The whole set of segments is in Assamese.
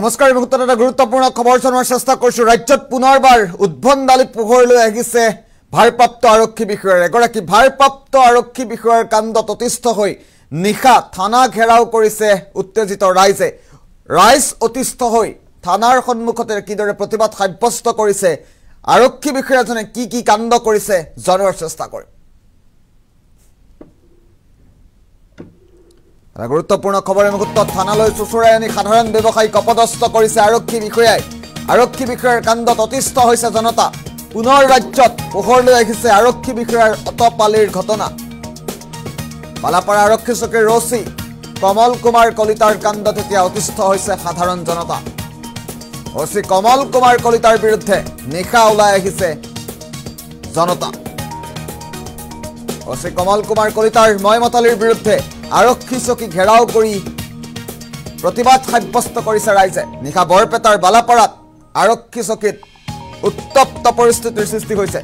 নমস্কাৰ মুহূৰ্তত এটা গুৰুত্বপূৰ্ণ খবৰ জনোৱাৰ চেষ্টা কৰিছো ৰাজ্যত পুনৰবাৰ উদ্ভণ্ডালি পোহৰলৈ আহিছে ভাৰপ্ৰাপ্ত আৰক্ষী বিষয়াৰ এগৰাকী ভাৰপ্ৰাপ্ত আৰক্ষী বিষয়াৰ কাণ্ডত অতিষ্ঠ হৈ নিশা থানা ঘেৰাও কৰিছে উত্তেজিত ৰাইজ অতিষ্ঠ হৈ থানাৰ সন্মুখতে কিদৰে প্ৰতিবাদ সাব্যস্ত কৰিছে আৰক্ষী বিষয়াজনে কি কাণ্ড কৰিছে জনোৱাৰ চেষ্টা কৰিম গুৰুত্বপূৰ্ণ খবৰ মুহূৰ্তত থানালৈ চুচুৰাই আনি সাধাৰণ ব্যৱসায়ীক অপদস্থ কৰিছে আৰক্ষী বিষয়াৰ কাণ্ডত অতিষ্ঠ হৈছে জনতা পুনৰ ৰাজ্যত পোহৰলৈ আহিছে আৰক্ষী বিষয়াৰ অতপালিৰ ঘটনা বালাপাৰা আৰক্ষী চকীৰ ৰচি কমল কুমাৰ কলিতাৰ কাণ্ডত এতিয়া অতিষ্ঠ হৈছে সাধাৰণ জনতা ৰচি কমল কুমাৰ কলিতাৰ বিৰুদ্ধে নিশা ওলাই আহিছে জনতা ৰচি কমল কুমাৰ কলিতাৰ ময়মতালিৰ বিৰুদ্ধে আৰক্ষী চকী ঘেৰাও কৰি প্ৰতিবাদ সাব্যস্ত কৰিছে ৰাইজে নিশা বৰপেটাৰ বালাপাৰাত আৰক্ষী চকীত উত্তপ্ত পৰিস্থিতিৰ সৃষ্টি হৈছে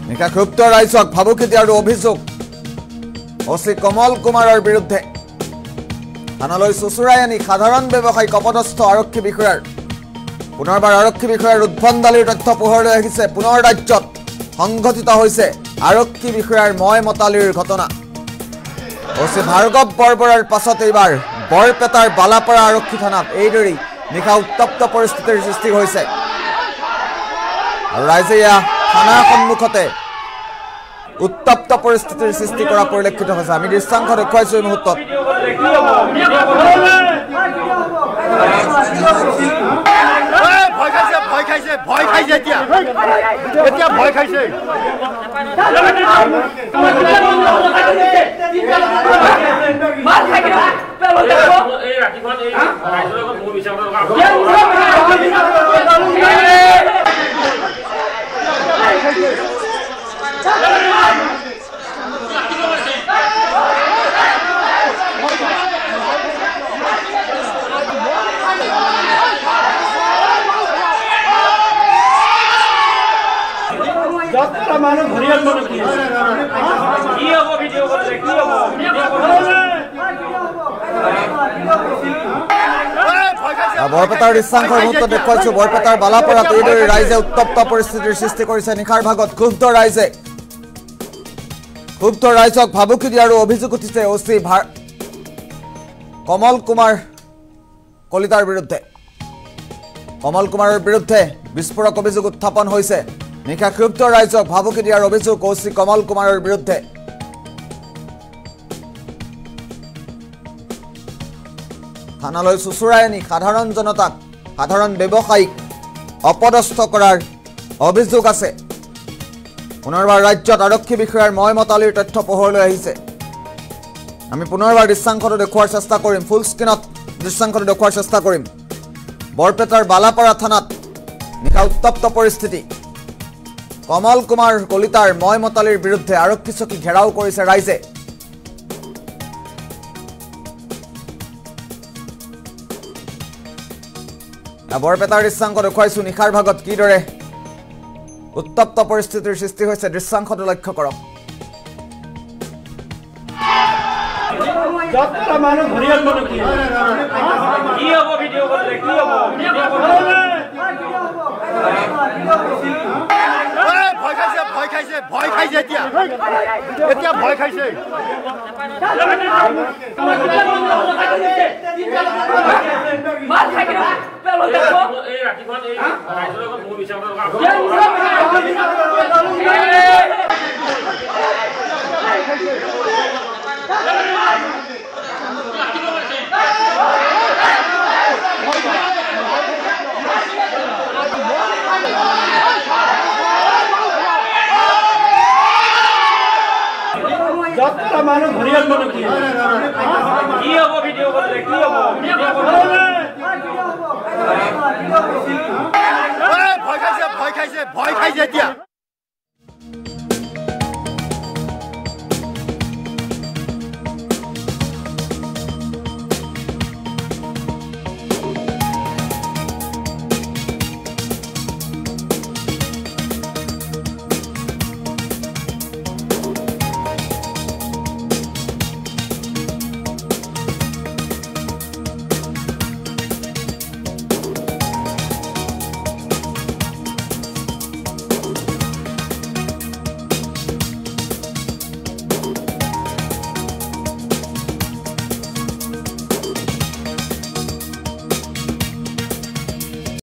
নিশা ক্ষুব্ধ ৰাইজক ভাবুকি দিয়াৰ অভিযোগ অচি কমল কুমাৰৰ বিৰুদ্ধে থানালৈ চুচুৰাই আনি সাধাৰণ ব্যৱসায়ীক অপদস্থ আৰক্ষী বিষয়াৰ পুনৰবাৰ আৰক্ষী বিষয়াৰ উদ্ভণ্ডালিৰ তথ্য পোহৰলৈ আহিছে পুনৰ ৰাজ্যত সংঘটিত হৈছে আৰক্ষী বিষয়াৰ ময়মতালিৰ ঘটনা অচি ভাৰ্গৱ বৰবৰাৰ পাছত এইবাৰ বৰপেটাৰ বালাপাৰা আৰক্ষী থানাত এইদৰেই নিশা উত্তপ্ত পৰিস্থিতিৰ সৃষ্টি হৈছে আৰু ৰাইজে থানাৰ সন্মুখতে উত্তপ্ত পৰিস্থিতিৰ সৃষ্টি কৰা পৰিলক্ষিত হৈছে আমি দৃশ্যাংশ দেখুৱাইছো এই মুহূৰ্তত ভয় খাইছে এতিয়া ভয় খাইছে মানুহ ঘূৰিয়াল মানুহ কি হ'ব ভিডিঅ' কৰিলে কি হ'ব বৰপেটাৰ দৃশ্যাংশৰ মুহূৰ্তত দেখুৱাইছো বৰপেটাৰ বালাপাৰাত এইদৰে ৰাইজে উত্তপ্ত পৰিস্থিতিৰ সৃষ্টি কৰিছে নিশাৰ ভাগত ক্ষুব্ধ ৰাইজক ভাবুকি দিয়াৰ অভিযোগ উঠিছে অচি কমল কুমাৰ কলিতাৰ বিৰুদ্ধে কমল কুমাৰৰ বিৰুদ্ধে বিস্ফোৰক অভিযোগ উত্থাপন হৈছে নিশা ক্ষুব্ধ ৰাইজক ভাবুকি দিয়াৰ অভিযোগ অচি কমল কুমাৰৰ বিৰুদ্ধে থানালৈ চুচুৰাই আনি সাধাৰণ জনতাক সাধাৰণ ব্যৱসায়ীক অপদস্থ কৰাৰ অভিযোগ আছে পুনৰবাৰ ৰাজ্যত আৰক্ষী বিষয়াৰ ময়মতালিৰ তথ্য পোহৰলৈ আহিছে আমি পুনৰবাৰ দৃশ্যাংশটো দেখুৱাৰ চেষ্টা কৰিম ফুল স্ক্ৰীনত দৃশ্যাংশটো দেখুৱাৰ চেষ্টা কৰিম বৰপেটাৰ বালাপাৰা থানাত নিশা উত্তপ্ত পৰিস্থিতি কমল কুমাৰ কলিতাৰ ময়মতালিৰ বিৰুদ্ধে আৰক্ষী চকী ঘেৰাও কৰিছে ৰাইজে বৰপেটাৰ দৃশ্যাংশ দেখুৱাইছো নিশাৰ ভাগত কিদৰে উত্তপ্ত পৰিস্থিতিৰ সৃষ্টি হৈছে দৃশ্যাংশটো লক্ষ্য কৰক মানুহ ঘূৰিয়াল মানুহ কি হ'ব ভিডিঅ' কৰিলে কি হ'ব ভয় খাইছে এতিয়া ভয় খাইছে মানুহ ঘূৰিয়াল মানুহ কি হ'ব ভিডিঅ' কৰিলে কি হ'ব ভয় খাইছে এতিয়া